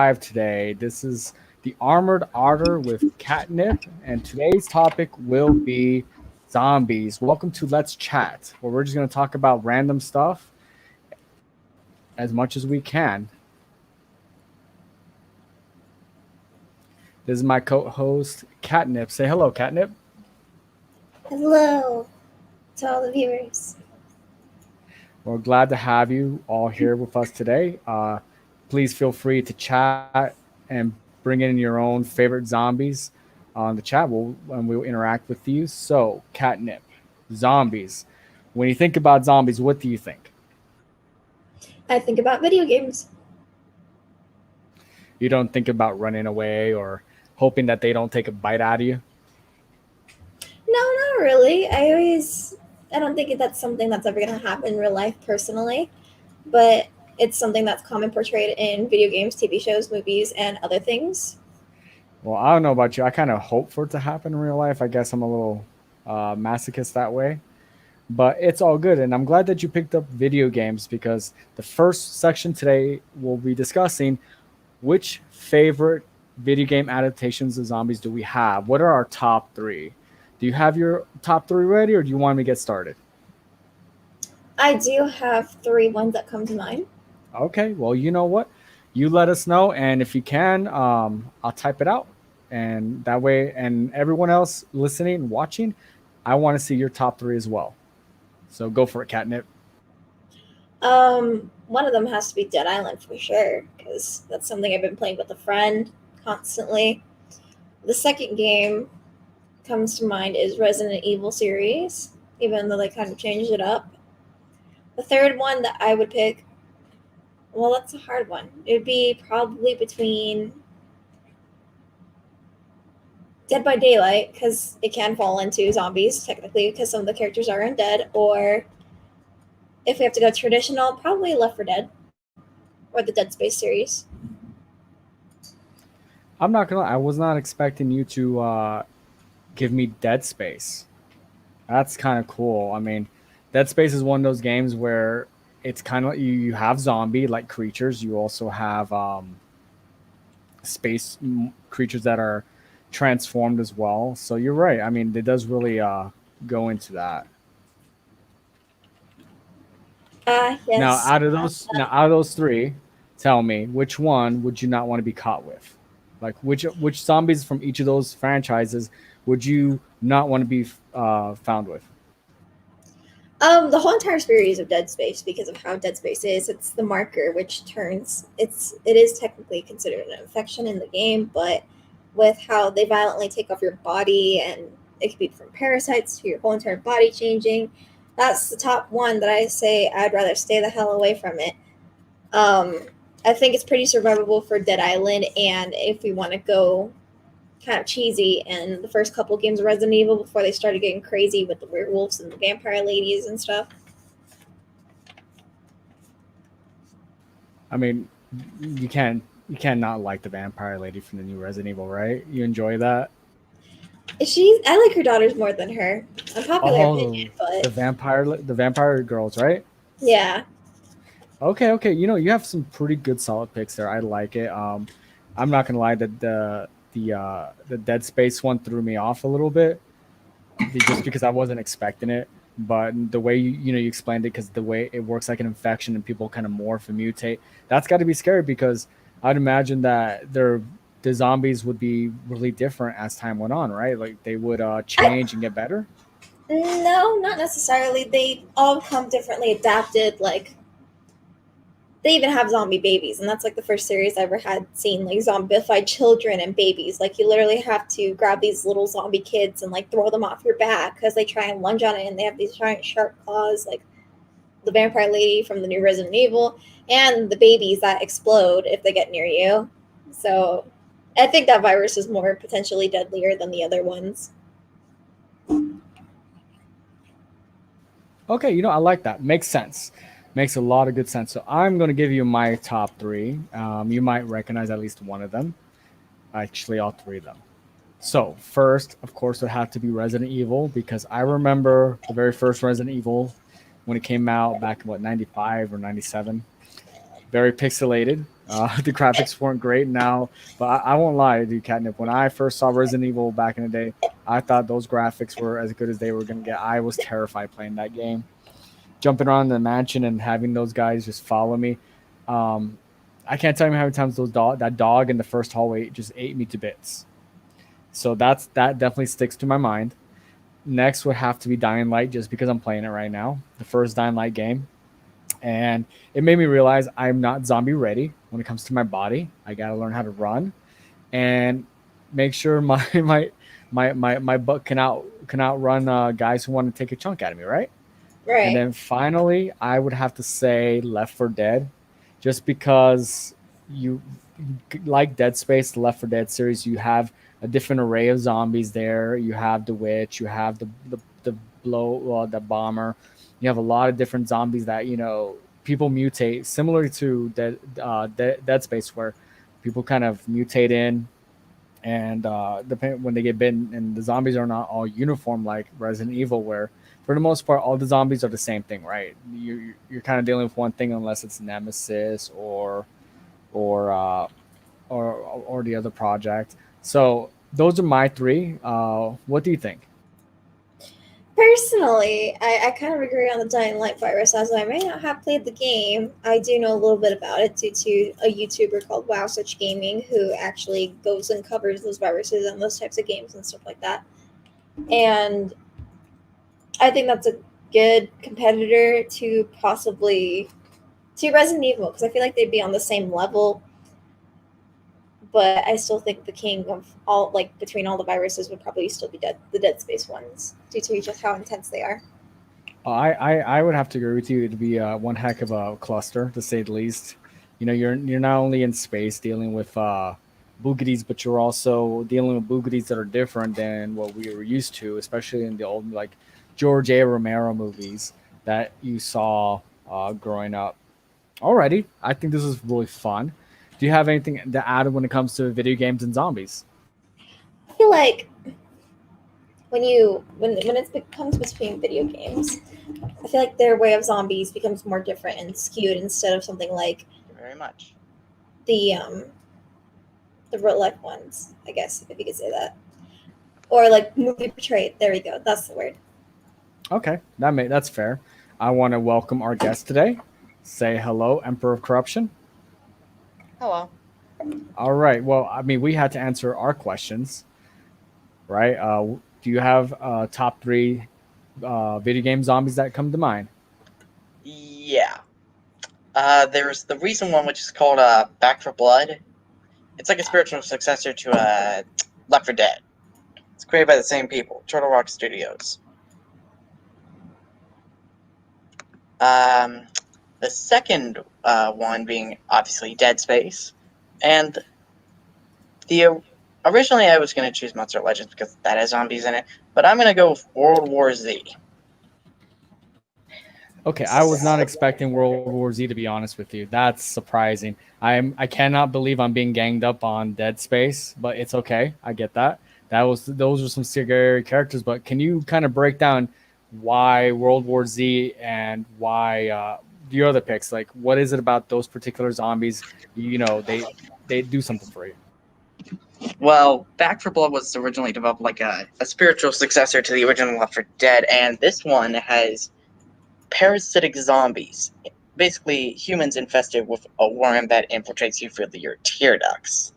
today. This is the Armored Otter with Catnip, and today's topic will be zombies. Welcome to Let's Chat, where we're just going to talk about random stuff as much as we can. This is my co host, Catnip. Say hello, Catnip. Hello to all the viewers. We're glad to have you all here with us today. Please feel free to chat and bring in your own favorite zombies on the chat. We'll interact with you. So, Catnip, zombies. When you think about zombies, what do you think? I think about video games. You don't think about running away or hoping that they don't take a bite out of you. No, not really. I don't think that's something that's ever going to happen in real life personally, but it's something that's common portrayed in video games, TV shows, movies, and other things. Well, I don't know about you. I kind of hope for it to happen in real life. I guess I'm a little masochist that way, but it's all good. And I'm glad that you picked up video games because the first section today we'll be discussing which favorite video game adaptations of zombies do we have? What are our top three? Do you have your top three ready, or do you want me to get started? I do have three ones that come to mind. Okay, well, you know what? You let us know, and if you can, I'll type it out, and that way, and everyone else listening, watching, I want to see your top three as well. So go for it, Catnip. One of them has to be Dead Island for sure, because that's something I've been playing with a friend constantly. The second game comes to mind is Resident Evil series, even though they kind of changed it up. The third one that I would pick, well, that's a hard one. It would be probably between Dead by Daylight, because it can fall into zombies, technically, because some of the characters are undead, or if we have to go traditional, probably Left 4 Dead, or the Dead Space series. I'm not gonna. I was not expecting you to give me Dead Space. That's kind of cool. I mean, Dead Space is one of those games where it's kind of you have zombie like creatures. You also have creatures that are transformed as well. So you're right. I mean, it does really go into that. Now, Yes. out of those three, tell me which one would you not want to be caught with? Like which zombies from each of those franchises would you not want to be found with? The whole entire series of Dead Space, because of how Dead Space is, it's the marker which turns it is technically considered an infection in the game, but with how they violently take off your body and it could be from parasites to your whole entire body changing. That's the top one that I say I'd rather stay the hell away from it. Um, I think it's pretty survivable for Dead Island, and if we want to go kind of cheesy, and the first couple games of Resident Evil before they started getting crazy with the werewolves and the vampire ladies and stuff. I mean, you can't not like the vampire lady from the new Resident Evil, right? You enjoy that? I like her daughters more than her. Unpopular Oh, opinion, but the vampire girls, right? yeah. Okay, okay. You know, you have some pretty good solid picks there. I like it. I'm not gonna lie that the Dead Space one threw me off a little bit, just because I wasn't expecting it. But the way you explained it, because the way it works like an infection and people kind of morph and mutate, that's got to be scary because I'd imagine that the zombies would be really different as time went on, right? Like they would I, change and get better. no, not necessarily. They all come differently adapted. Like they even have zombie babies, and that's like the first series I ever had seen like zombified children and babies. Like you literally have to grab these little zombie kids and like throw them off your back because they try and lunge on it, and they have these giant sharp claws, like the vampire lady from the new Resident Evil, and the babies that explode if they get near you. So I think that virus is more potentially deadlier than the other ones. Okay, I like that. Makes sense. Makes a lot of good sense. So I'm going to give you my top three. You might recognize at least one of them. Actually, all three of them. So first, of course, it had to be Resident Evil because I remember the very first Resident Evil when it came out back in what 95 or 97. very pixelated. The graphics weren't great now, but I won't lie, dude, Catnip. When I first saw Resident Evil back in the day, I thought those graphics were as good as they were gonna get. I was terrified playing that game, jumping around in the mansion and having those guys just follow me. Um, I can't tell you how many times that dog in the first hallway just ate me to bits. So that definitely sticks to my mind. Next would have to be Dying Light, just because I'm playing it right now, the first Dying Light game, and it made me realize I'm not zombie ready when it comes to my body. I gotta learn how to run and make sure my my butt can outrun guys who want to take a chunk out of me, right? And Right. then finally, I would have to say Left 4 Dead, just because you like Dead Space, the Left 4 Dead series. You have a different array of zombies there. You have the witch, you have the the bomber. You have a lot of different zombies that people mutate, similar to Dead Space, where people kind of mutate in and depend when they get bitten, and the zombies are not all uniform like Resident Evil, where for the most part all the zombies are the same thing, right? You're kind of dealing with one thing unless it's Nemesis or uh, or the other project. So those are my three. What do you think? Personally, I kind of agree on the Dying Light virus, as I may not have played the game. I do know a little bit about it due to a YouTuber called Wow Such Gaming who actually goes and covers those viruses and those types of games and stuff like that. And I think that's a good competitor to possibly to Resident Evil because I feel like they'd be on the same level. But I still think the king of all, like between all the viruses, would probably still be the Dead Space ones, due to just how intense they are. I would have to agree with you. It'd be one heck of a cluster, to say the least. You're not only in space dealing with boogies, but you're also dealing with boogies that are different than what we were used to, especially in the old like George A. Romero movies that you saw growing up. Alrighty, I think this is really fun. Do you have anything to add when it comes to video games and zombies? I feel like when it comes between video games, I feel like their way of zombies becomes more different and skewed instead of something like Thank you very much. the um the real life ones. I guess if you could say that, or like movie portrayed. There we go. That's the word. Okay, that's fair. I want to welcome our guest today. Say hello, Emperor of Corruption. Hello. All right. Well, I mean, we had to answer our questions, right? Do you have top three video game zombies that come to mind? Yeah. There's the recent one, which is called Back for Blood. It's like a spiritual successor to Left 4 Dead. It's created by the same people, Turtle Rock Studios. Um, the second one being obviously Dead Space, and the originally I was going to choose Monster Legends because that has zombies in it, but I'm going to go with World War Z. Okay, I was not expecting World War Z, to be honest with you. That's surprising. I cannot believe I'm being ganged up on Dead Space, but it's okay. I get that. Those are some scary characters, but can you kind of break down why World War Z and why your other picks? Like, what is it about those particular zombies? They do something for you. Well, Back for Blood was originally developed like a spiritual successor to the original Left 4 Dead, and this one has parasitic zombies. Basically, humans infested with a worm that infiltrates you through your tear ducts.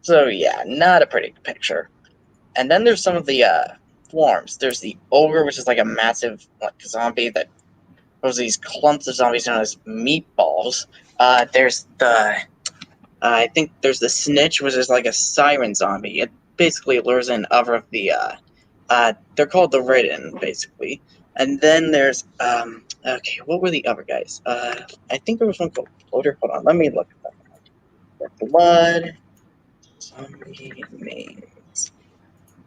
So yeah, not a pretty picture. And then there's some of the forms. There's the ogre, which is like a massive zombie that those these clumps of zombies known as meatballs. There's the I think there's the snitch, which is like a siren zombie. It basically lures in other of the they're called the ridden, basically. And then there's okay, what were the other guys? I think there was one called Bloater. Hold on, let me look at that. Blood zombie names.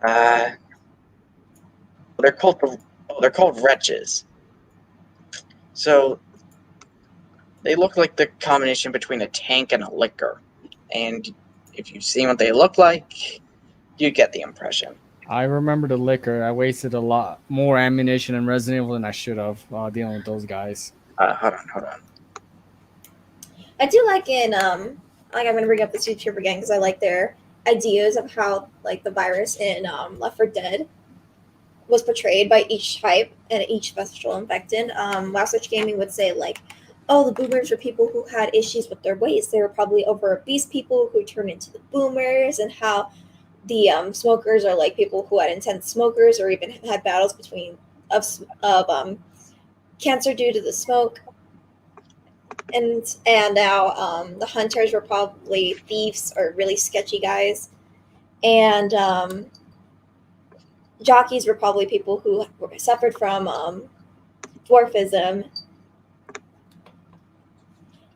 Uh, they're called they're called wretches. So they look like the combination between a tank and a liquor. And if you've seen what they look like, you get the impression. I remember the liquor. I wasted a lot more ammunition in Resident Evil than I should have dealing with those guys. Hold on. I do like in like I'm gonna bring up this YouTuber again because I like their ideas of how like the virus in Left 4 Dead was portrayed by each type and each visual infected. Wow Such Gaming would say like, oh, the boomers were people who had issues with their weights. They were probably over obese people who turned into the boomers, and how the smokers are like people who had intense smokers or even had battles between of cancer due to the smoke. And now the hunters were probably thieves or really sketchy guys, and jockeys were probably people who suffered from dwarfism,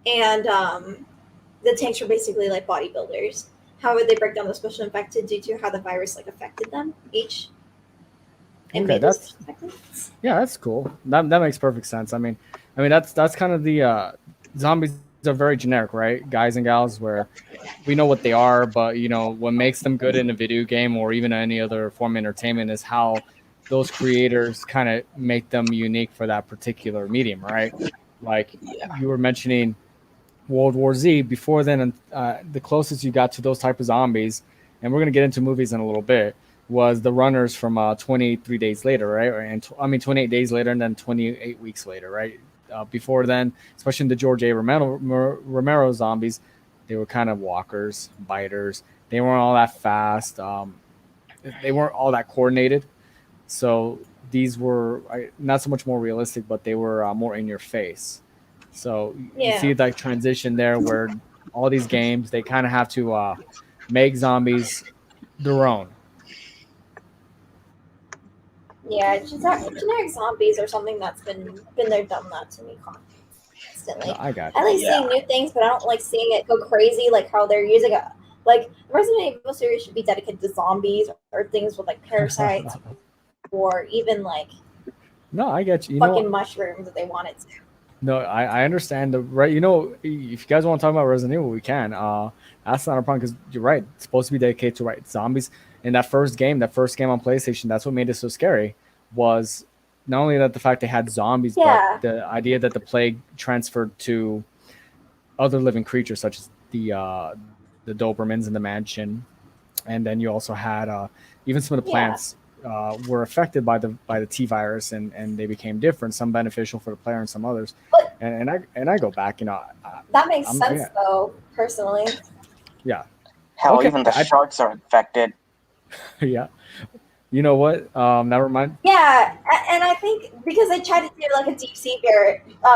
and the tanks were basically like bodybuilders. How would they break down the special infected due to how the virus like affected them each and Okay, made those that's special infected? yeah, that's cool. That makes perfect sense. I mean that's kind of the zombies are very generic, right? Guys and gals, where we know what they are, but what makes them good in a video game or even any other form of entertainment is how those creators kind of make them unique for that particular medium, right? Like Yeah. you were mentioning World War Z. Before then, the closest you got to those type of zombies, and we're gonna get into movies in a little bit, was the runners from 23 days later, right? I mean 28 days later, and then 28 weeks later, right? Before then, especially in the George A. Romero zombies, they were kind of walkers, biters. They weren't all that fast. They weren't all that coordinated. So these were not so much more realistic, but they were more in your face. So you Yeah, see that transition there where all these games they kind of have to make zombies their own. yeah. Generic zombies are something that's been there, done that to me No, constantly. I got I you. like Yeah. seeing new things, but I don't like seeing it go crazy. Like how they're using a like the Resident Evil series should be dedicated to zombies or things with like parasites or even like No, I get you. You know, fucking mushrooms that they wanted to. no, I understand the right. If you guys want to talk about Resident Evil, we can. That's not a problem because you're right. It's supposed to be dedicated to right zombies. In that first game on PlayStation, that's what made it so scary. Was not only that the fact they had zombies, but Yeah, the idea that the plague transferred to other living creatures such as the Dobermans in the mansion, and then you also had even some of the yeah. plants were affected by the T virus, and they became different. Some beneficial for the player, and some others. But And I go back, that makes I'm sense yeah, though, personally. yeah, Hell, okay, even the sharks are infected. yeah. You know what? That remind Yeah, and I think because they tried to do like a deep sea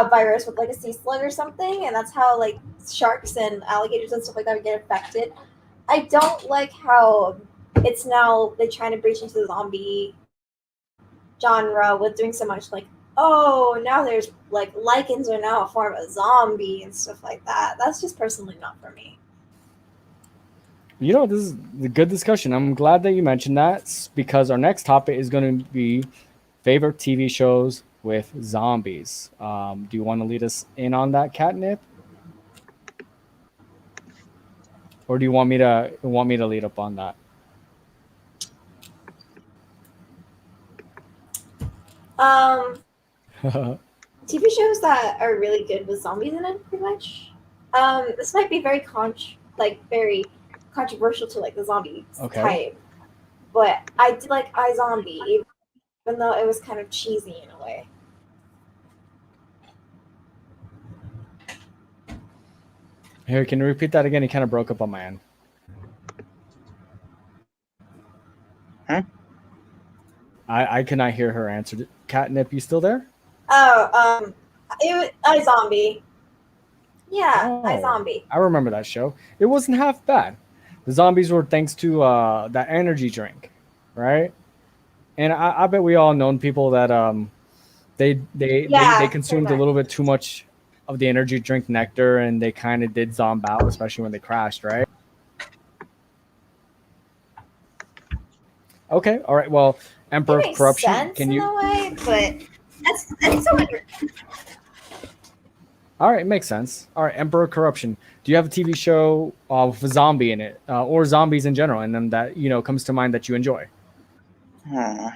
virus with like a sea slug or something, and that's how like sharks and alligators and stuff like that would get affected. I don't like how it's now they trying to breach into the zombie genre with doing so much like, oh, now there's like lichens are now a form of zombie and stuff like that. That's just personally not for me. this is a good discussion. I'm glad that you mentioned that because our next topic is going to be favorite TV shows with zombies. Do you want to lead us in on that, Catnip, or do you want me to lead up on that? Um, TV shows that are really good with zombies in it, pretty much. This might be very controversial to like the zombie Okay. type, but I did like iZombie, even though it was kind of cheesy in a way. Here, can you repeat that again? He kind of broke up on my end. Hmm? I cannot hear her answer. Catnip, you still there? Oh, it was iZombie. Yeah, Oh, iZombie. I remember that show. It wasn't half bad. The zombies were thanks to that energy drink, right? And I bet we all known people that they Yeah, pretty consumed a much. little bit too much of the energy drink nectar, and they kind of did zomb out, especially when they crashed, right? Okay, all right. Well, It Emperor of makes Corruption. sense Can in you? a way, but that's so All right, makes sense. All right, Emperor of Corruption. Do you have a TV show with a zombie in it, or zombies in general, and then that comes to mind that you enjoy? Hmm.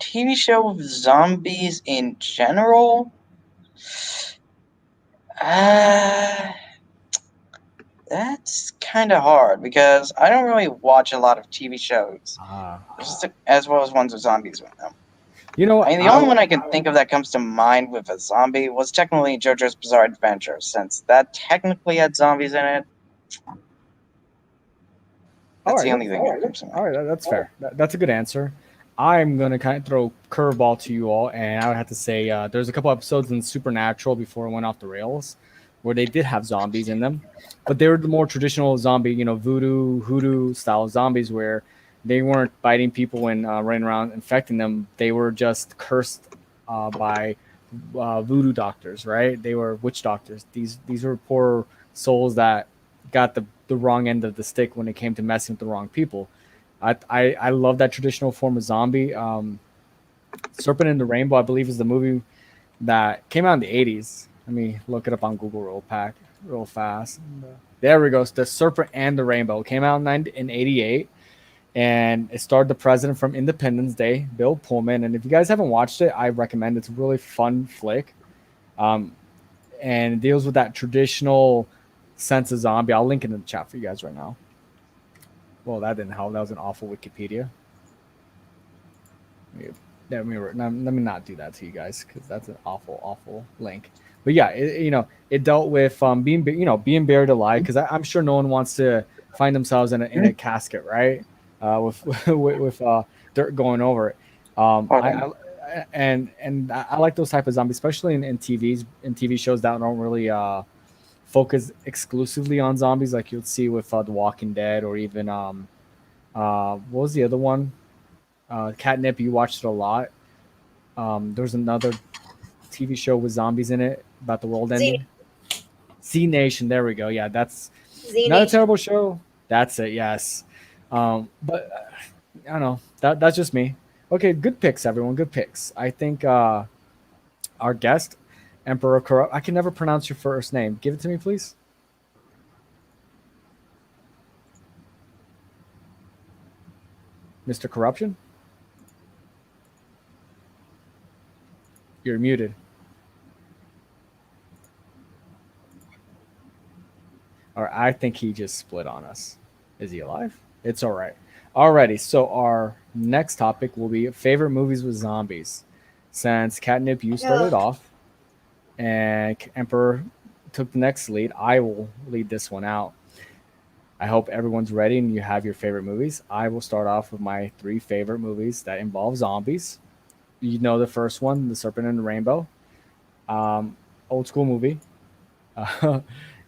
TV show with zombies in general? Uh, That's kind of hard because I don't really watch a lot of TV shows, Ah, just as well as ones with zombies in them. you know I what? mean, the only one I can think of that comes to mind with a zombie was technically JoJo's Bizarre Adventure, since that technically had zombies in it. All That's right, the only thing that comes to all mind. right. That's fair. That's a good answer. I'm gonna kind of throw curveball to you all, and I would have to say there's a couple episodes in Supernatural before it went off the rails, where they did have zombies in them, but they were the more traditional zombie, voodoo, hoodoo style zombies, where they weren't biting people and running around infecting them. They were just cursed by voodoo doctors, right? They were witch doctors. These were poor souls that got the wrong end of the stick when it came to messing with the wrong people. I love that traditional form of zombie. Serpent in the Rainbow, I believe, is the movie that came out in the 80s. Let me look it up on Google real fast. There we go. The Serpent and the Rainbow came out in 88, and it starred the president from Independence Day, Bill Pullman. And if you guys haven't watched it, I recommend it. It's a really fun flick. Um, and it deals with that traditional sense of zombie. I'll link it in the chat for you guys right now. Well, that didn't help. That was an awful Wikipedia. Let me not do that to you guys because that's an awful link. But yeah, it dealt with being buried alive because I'm sure no one wants to find themselves in a casket, right? With dirt going over it. I like those type of zombies, especially in TV shows that don't really focus exclusively on zombies, like you'll see with The Walking Dead, or even what was the other one? Catnip. You watched it a lot. There's another TV show with zombies in it about the world Z ending. Z Nation. There we go. Yeah, that's Z not a Nation. terrible show. That's it. Yes. But I don't know. That's just me. Okay, good picks, everyone. Good picks. I think our guest, Emperor Corrupt. I can never pronounce your first name. Give it to me, please. Mr. Corruption. You're muted. Or I think he just split on us. Is he alive? It's all right. Alrighty. So our next topic will be favorite movies with zombies. Since Catnip, you started Ugh. off, and Emperor took the next lead, I will lead this one out. I hope everyone's ready and you have your favorite movies. I will start off with my three favorite movies that involve zombies. You know the first one, The Serpent and the Rainbow. Um, Old school movie.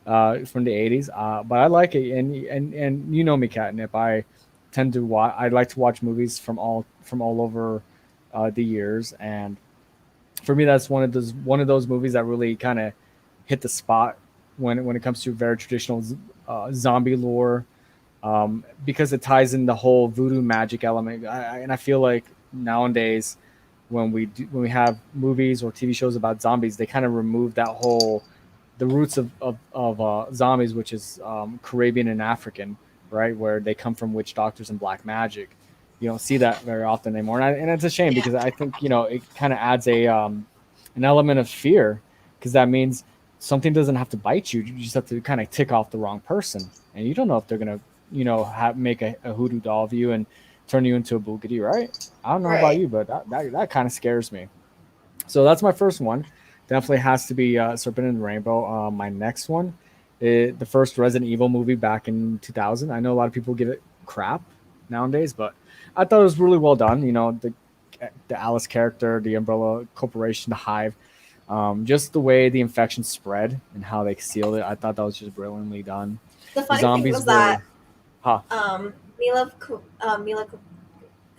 Uh, from the 80s. But I like it, and you know me, Catnip. I tend to watch. I like to watch movies from all over the years, and for me, that's one of those movies that really kind of hit the spot when it comes to very traditional zombie lore, because it ties in the whole voodoo magic element. And I feel like nowadays, when we have movies or TV shows about zombies, they kind of remove that whole the roots of zombies, which is Caribbean and African, right, where they come from witch doctors and black magic. You don't see that very often anymore, and it's a shame Yeah. because I think it kind of adds an element of fear, because that means something doesn't have to bite you. You just have to kind of tick off the wrong person, and you don't know if they're gonna make a hoodoo doll of you and turn you into a boogity, right? I don't know about Right. you, but that kind of scares me. So that's my first one. Definitely has to be Serpent and the Rainbow. My next one, the first Resident Evil movie back in 2000. I know a lot of people give it crap nowadays, but I thought it was really well done. The Alice character, the Umbrella Corporation, the Hive, just the way the infection spread and how they sealed it. I thought that was just brilliantly done. The The funny thing zombies was that were, huh?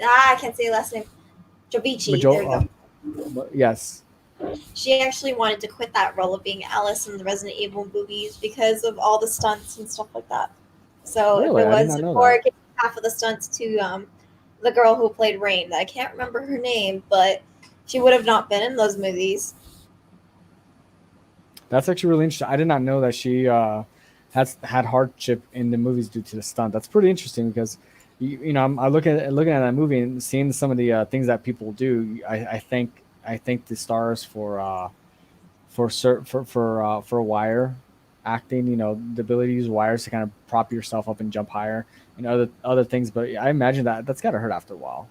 I can't say her last name. Jovici. There we go. Yes, She actually wanted to quit that role of being Alice in the Resident Evil movies because of all the stunts and stuff like that. So if really, it I did was not know for that. giving half of the stunts to the girl who played Rain, I can't remember her name, but she would have not been in those movies. That's actually really interesting. I did not know that she has had hardship in the movies due to the stunt. That's pretty interesting because I looking at that movie and seeing some of the things that people do. I think the stars for Wire. acting, the ability to use wires to kind of prop yourself up and jump higher, and other things. But I imagine that's got to hurt after a while,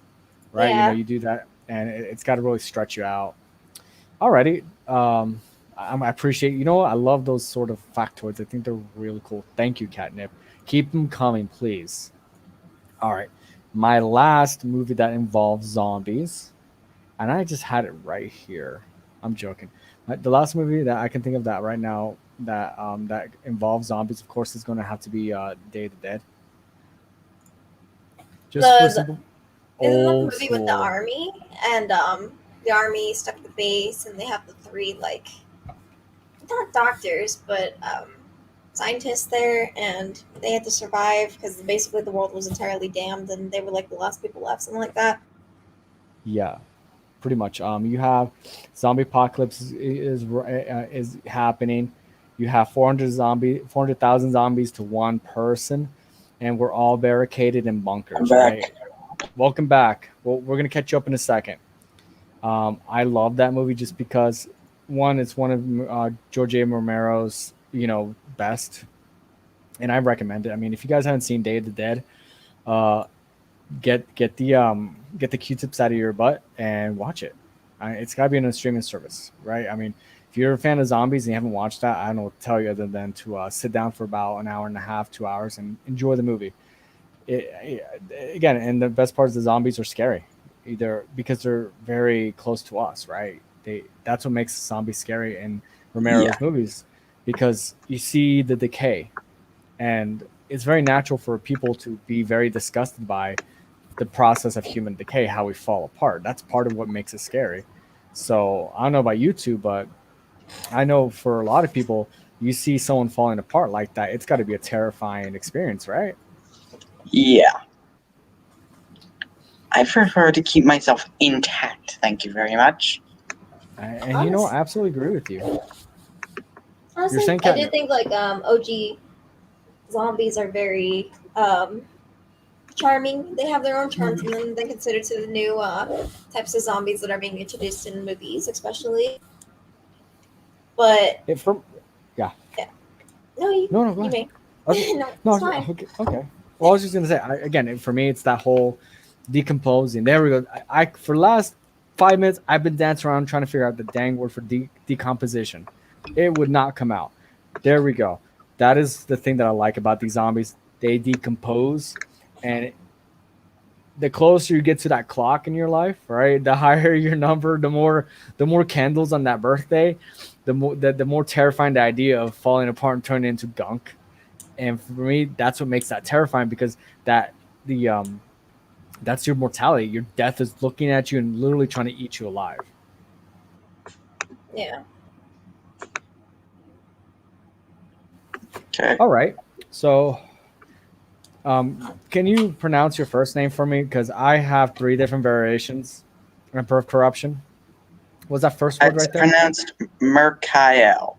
right? Yeah. You do that, and it's got to really stretch you out. Alrighty. I appreciate. You know what? I love those sort of factoids. I think they're really cool. Thank you, Catnip. Keep them coming, please. All right. My last movie that involves zombies, and I just had it right here. I'm joking. The last movie that I can think of that right now that involves zombies, of course, is going to have to be Day of the Dead. Just for The simple isn't that the old movie with the school. army and the army stuck the base and they have the three like not doctors but scientists there and they had to survive because basically the world was entirely damned and they were like the last people left, something like that. Yeah, pretty much. You have zombie apocalypse is happening. You have 400,000 zombies to one person, and we're all barricaded in I'm bunkers. back. Right? Welcome back. Well, we're gonna catch you up in a second. I love that movie just because one, it's one of George A. Romero's best, and I recommend it. I mean, if you guys haven't seen Day of the Dead, uh, get the Q-tips out of your butt and watch it. It's got to be on a streaming service, right? I mean, if you're a fan of zombies and you haven't watched that, I don't know what to tell you other than to sit down for about an hour and a half, 2 hours, and enjoy the movie. Again, and the best part is the zombies are scary, either because they're very close to us, right? That's what makes zombies scary in Yeah. Romero's movies, because you see the decay, and it's very natural for people to be very disgusted by the process of human decay, how we fall apart. That's part of what makes it scary. So I don't know about you two, but I know for a lot of people, you see someone falling apart like that, it's got to be a terrifying experience, right? Yeah. I prefer to keep myself intact. Thank you very much. And Honest, I absolutely agree with you. You're honestly, saying I do catnip. think like OG zombies are very charming. They have their own charms, and then they consider to the new types of zombies that are being introduced in movies, especially. But It from Yeah. yeah, no, you No, no, go you ahead. may. I was, No, no, it's fine. okay, okay. Well, I was just gonna say again. For me, it's that whole decomposing. There we go. For the last 5 minutes, I've been dancing around trying to figure out the dang word for decomposition. It would not come out. There we go. That is the thing that I like about these zombies. They decompose, and the closer you get to that clock in your life, right? The higher your number, the more candles on that birthday, the more terrifying the idea of falling apart and turning into gunk. And for me, that's what makes that terrifying, because that the that's your mortality. Your death is looking at you and literally trying to eat you alive. Yeah. Okay. All right. So, can you pronounce your first name for me? Because I have three different variations. Emperor of Corruption. Was that first word It's right there? pronounced Merkiel.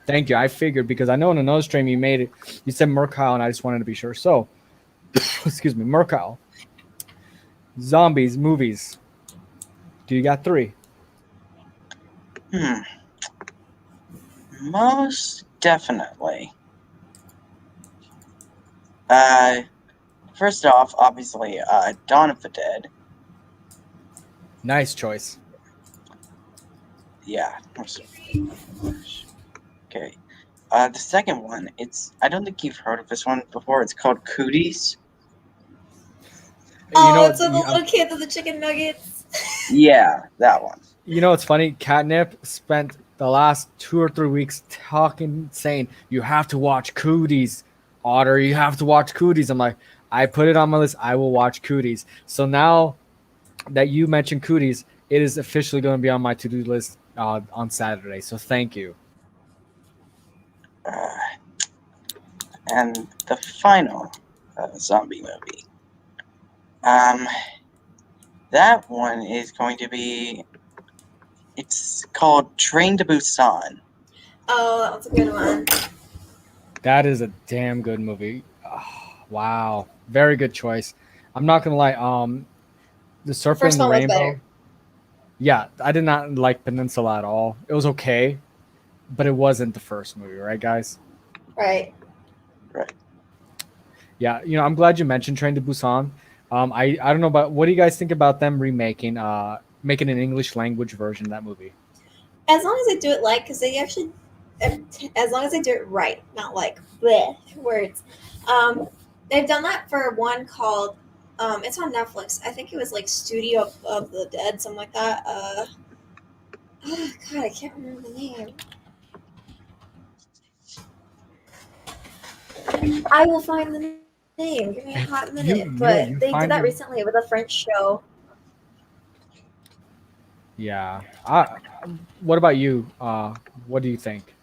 Thank you. I figured, because I know in another stream you made it. You said Mercile, and I just wanted to be sure. So, excuse me, Mercile. Zombies movies. Do you got three? Hmm. Most definitely. Uh, First off, obviously, Dawn of the Dead. Nice choice. Yeah. Okay. The second one, I don't think you've heard of this one before. It's called Cooties. You Oh, know, it's with the little kids with the chicken nuggets. Yeah, that one. it's funny. Catnip spent the last 2 or 3 weeks saying you have to watch Cooties, Otter. You have to watch Cooties. I'm like, I put it on my list. I will watch Cooties. So now that you mentioned Cooties, it is officially going to be on my to-do list on Saturday. So thank you. Uh, and the final zombie movie. Um, that one is going to be. It's called Train to Busan. Oh, that's a good one. That is a damn good movie. Oh, wow, very good choice. I'm not gonna lie. The The Serpent first and the one was better. Rainbow. Yeah, I did not like Peninsula at all. It was okay, but it wasn't the first movie, right, guys? Right. Right. Yeah, I'm glad you mentioned Train to Busan. I don't know about what do you guys think about them remaking making an English language version of that movie? As long as they do it like, because they actually, as long as they do it right, not like bleh words. Um, they've done that for one called, it's on Netflix. I think it was like Studio of the Dead, something like that. Oh, God, I can't remember the name. I will find the name. Give me a hot You minute. you But you they did find that it. recently with a French show. Yeah. What about you? What do you think?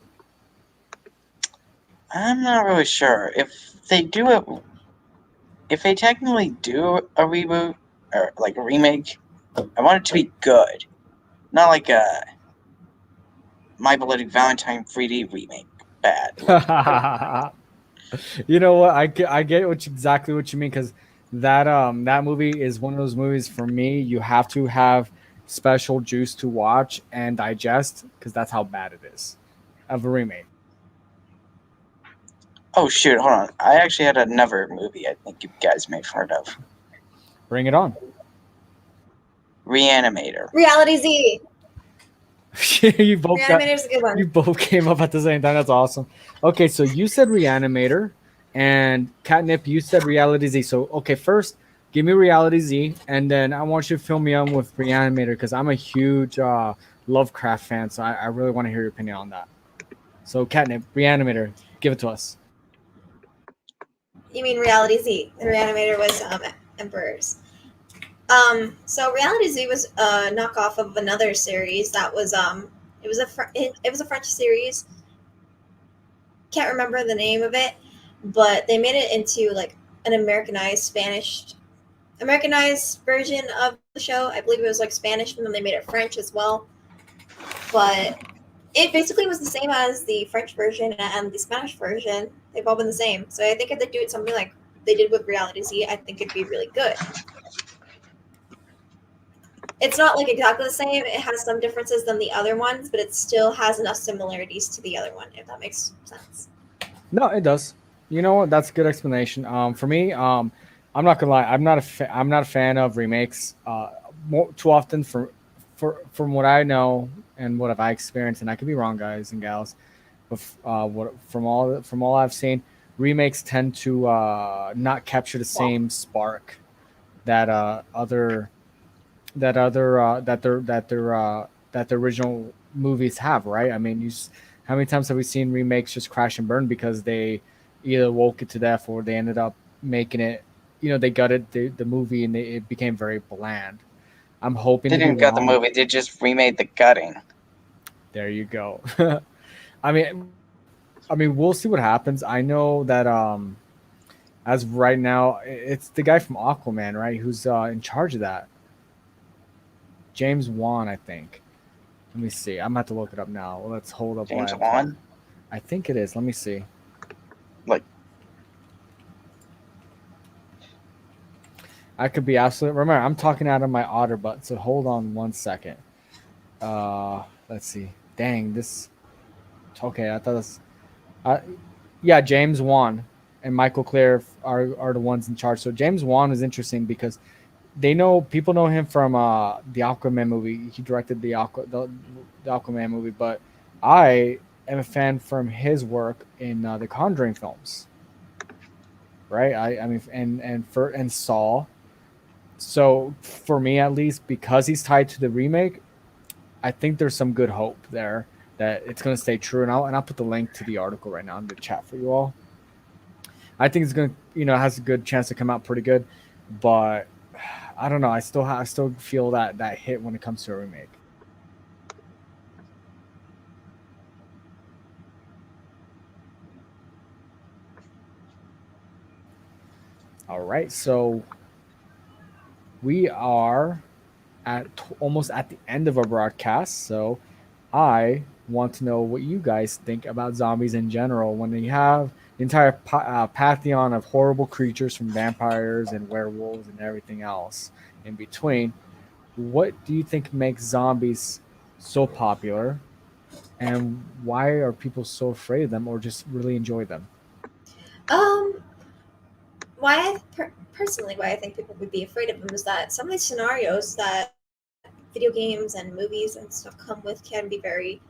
I'm not really sure if they do it. If they technically do a reboot or like a remake, I want it to be good, not like a My Beloved Valentine 3D remake. Bad. You know what? I get exactly what you mean because that movie is one of those movies for me. You have to have special juice to watch and digest because that's how bad it is of a remake. Oh shoot, hold on. I actually had another movie I think you guys may have heard of. Bring it on. Reanimator. Reality Z. you both got Reanimator's a good you one. both came up at the same time. That's awesome. Okay, so you said Reanimator, and Catnip, you said Reality Z. So okay, first give me Reality Z, and then I want you to fill me in with Reanimator because I'm a huge Lovecraft fan. So I really want to hear your opinion on that. So Catnip, Reanimator, give it to us. You mean Reality Z? The Reanimator was Emperors. So Reality Z was a knockoff of another series that was it was a French series. Can't remember the name of it, but they made it into like an Americanized version of the show. I believe it was like Spanish, and then they made it French as well. But it basically was the same as the French version and the Spanish version. They've all been the same. So I think if they do it something like they did with Reality Z, I think it'd be really good. It's not like exactly the same. It has some differences than the other ones, but it still has enough similarities to the other one, if that makes sense. No, it does. You know what? That's a good explanation. For me, I'm not gonna lie. I'm not a fan of remakes. Too often from what I know and what have I experienced, and I could be wrong, guys and gals, but what from all I've seen, remakes tend to not capture the Well, same spark that that the original movies have, right? I mean, how many times have we seen remakes just crash and burn because they either woke it to death or they ended up making it, they gutted the movie and it became very bland. I'm hoping They to be didn't gut the wrong. movie, they just remade the gutting. There you go. I mean, we'll see what happens. I know that as of right now, it's the guy from Aquaman, right? Who's in charge of that? James Wan, I think. Let me see. I'm about to look it up now. Let's hold up while James I'm talking. Wan? I think it is. Let me see. Like, I could be absolutely. Remember, I'm talking out of my otter butt. So hold on one second. Let's see. Dang, this. Okay, I thought this. Uh, yeah, James Wan and Michael Clear are the ones in charge. So James Wan is interesting because people know him from the Aquaman movie. He directed the Aquaman movie, but I am a fan from his work in the Conjuring films, right? I mean, and Saw. So for me, at least, because he's tied to the remake, I think there's some good hope there that it's going to stay true. And I'll put the link to the article right now in the chat for you all. I think it's going to has a good chance to come out pretty good, but I don't know. I still feel that hit when it comes to a remake. All right, so we are almost at the end of our broadcast. So I want to know what you guys think about zombies in general. When you have the entire pantheon of horrible creatures from vampires and werewolves and everything else in between, what do you think makes zombies so popular? and why are people so afraid of them or just really enjoy them? Um, personally, why I think people would be afraid of them is that some of these scenarios that video games and movies and stuff come with can be very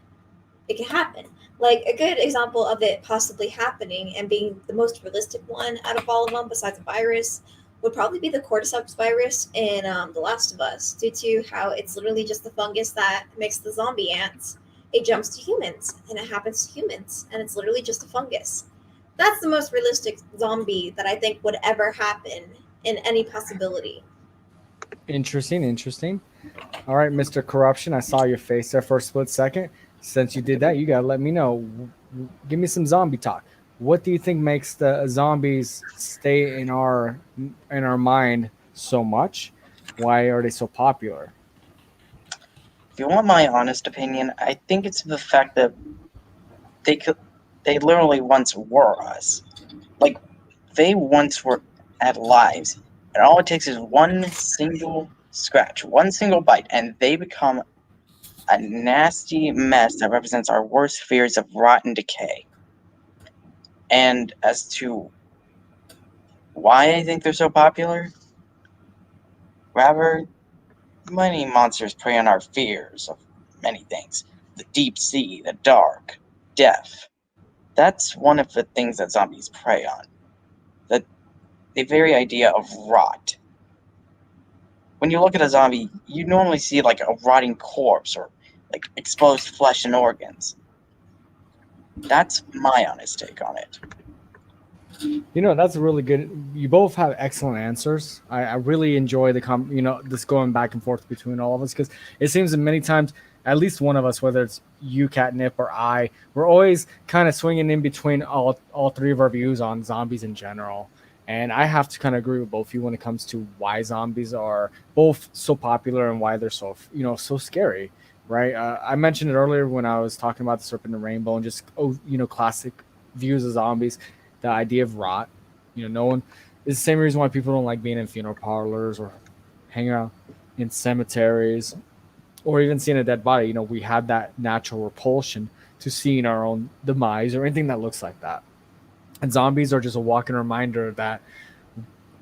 it can happen. Like a good example of it possibly happening and being the most realistic one out of all of them, besides a virus, would probably be the cordyceps virus in The Last of Us, due to how it's literally just the fungus that makes the zombie ants. It jumps to humans, and it happens to humans, and it's literally just a fungus. That's the most realistic zombie that I think would ever happen in any possibility. Interesting, interesting. All right, Mr. Corruption, I saw your face there for a split second. Since you did that, you gotta let me know. Give me some zombie talk. What do you think makes the zombies stay in our mind so much? Why are they so popular? If you want my honest opinion, I think it's the fact that they could, they literally once were us. Like they once were had lives, and all it takes is one single scratch, one single bite, and they become a nasty mess that represents our worst fears of rot and decay. And as to why I think they're so popular, rather, many monsters prey on our fears of many things: the deep sea, the dark, death. That's one of the things that zombies prey on. The, the very idea of rot. When you look at a zombie, you normally see like a rotting corpse or like exposed flesh and organs. That's my honest take on it. That's really good. You both have excellent answers. I really enjoy this going back and forth between all of us because it seems that many times, at least one of us, whether it's you, Catnip, or I, we're always kind of swinging in between all three of our views on zombies in general. And I have to kind of agree with both of you when it comes to why zombies are both so popular and why they're so so scary, right? I mentioned it earlier when I was talking about the Serpent and Rainbow and just classic views of zombies, the idea of rot. No one is the same reason why people don't like being in funeral parlors or hanging out in cemeteries or even seeing a dead body. We have that natural repulsion to seeing our own demise or anything that looks like that. And zombies are just a walking reminder that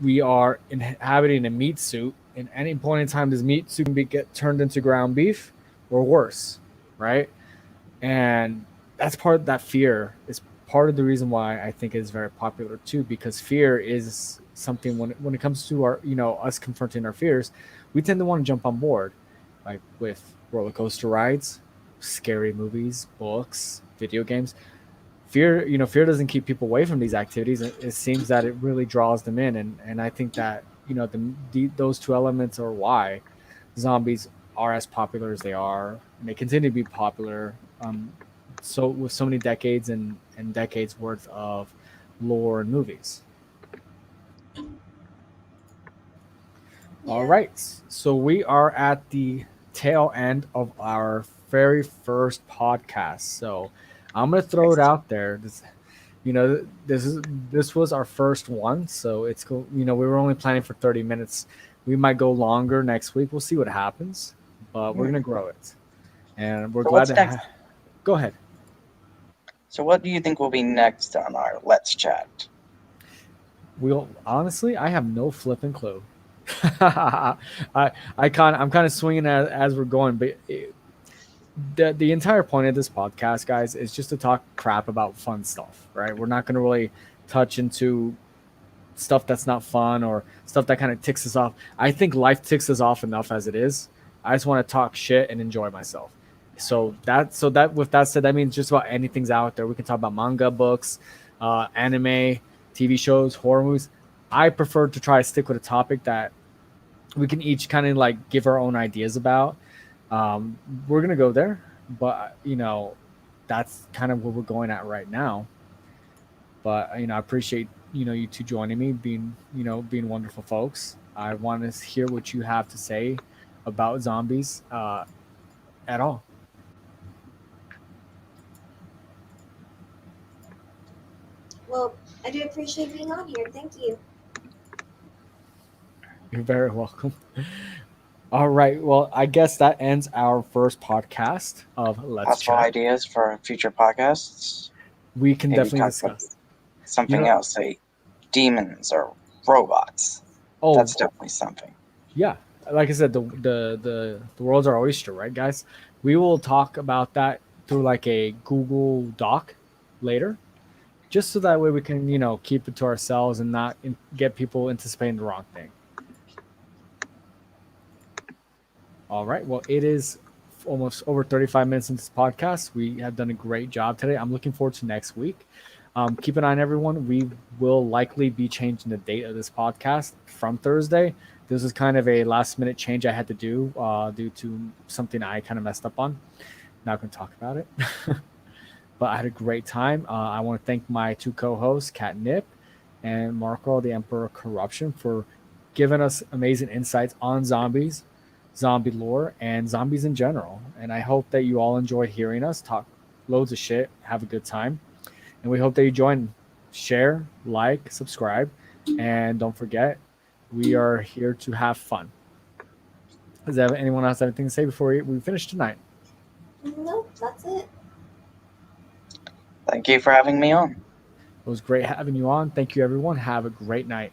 we are inhabiting a meat suit. And any point in time, this meat suit can get turned into ground beef or worse, right? And that's part of that fear is part of the reason why I think it is very popular too, because fear is something when it comes to our us confronting our fears, we tend to want to jump on board, like with roller coaster rides, scary movies, books, video games. Fear doesn't keep people away from these activities. It seems that it really draws them in, and I think that those two elements are why zombies are as popular as they are, and they continue to be popular. So with so many decades and decades worth of lore and movies. All Yeah. right, so we are at the tail end of our very first podcast. So I'm gonna throw it Next. out there. This was our first one, so it's cool. We were only planning for 30 minutes. We might go longer next week. We'll see what happens, but we're Hmm. gonna grow it, and we're So glad what's to next? go ahead. So what do you think will be next on our Let's Chat? We'll honestly, I have no flipping clue. I'm kind of swinging as we're going, but the entire point of this podcast, guys, is just to talk crap about fun stuff, right? We're not going to really touch into stuff that's not fun or stuff that kind of ticks us off. I think life ticks us off enough as it is. I just want to talk shit and enjoy myself. So that with that said, that means just about anything's out there. We can talk about manga, books, anime, TV shows, horror movies. I prefer to try to stick with a topic that we can each kind of like give our own ideas about. We're gonna go there, but that's kind of where we're going at right now. But I appreciate you two joining me, being wonderful folks. I want to hear what you have to say about zombies at all. Well, I do appreciate being on here. Thank you. You're very welcome. All right. Well, I guess that ends our first podcast of Let's Possible Chat. ideas for future podcasts? We can Maybe definitely talk about discuss. You something know, else, say demons or robots. oh That's definitely something. yeah, like I said, the world's our oyster, right, guys? We will talk about that through like a Google Doc later, just so that way we can keep it to ourselves and not get people anticipating the wrong thing. All right. Well, it is almost over 35 minutes into this podcast. We have done a great job today. I'm looking forward to next week. Keep an eye on everyone. We will likely be changing the date of this podcast from Thursday. This is kind of a last minute change I had to do due to something I kind of messed up on. Not going to talk about it. But I had a great time. I want to thank my two co hosts, Kat Nip and Marco, the Emperor of Corruption, for giving us amazing insights on zombies, zombie lore, and zombies in general. And I hope that you all enjoyed hearing us talk loads of shit, have a good time. And we hope that you join, share, like, subscribe, and don't forget, we are here to have fun. Does anyone else have anything to say before we finish tonight? Nope, that's it. Thank you for having me on. It was great having you on. Thank you, everyone. Have a great night.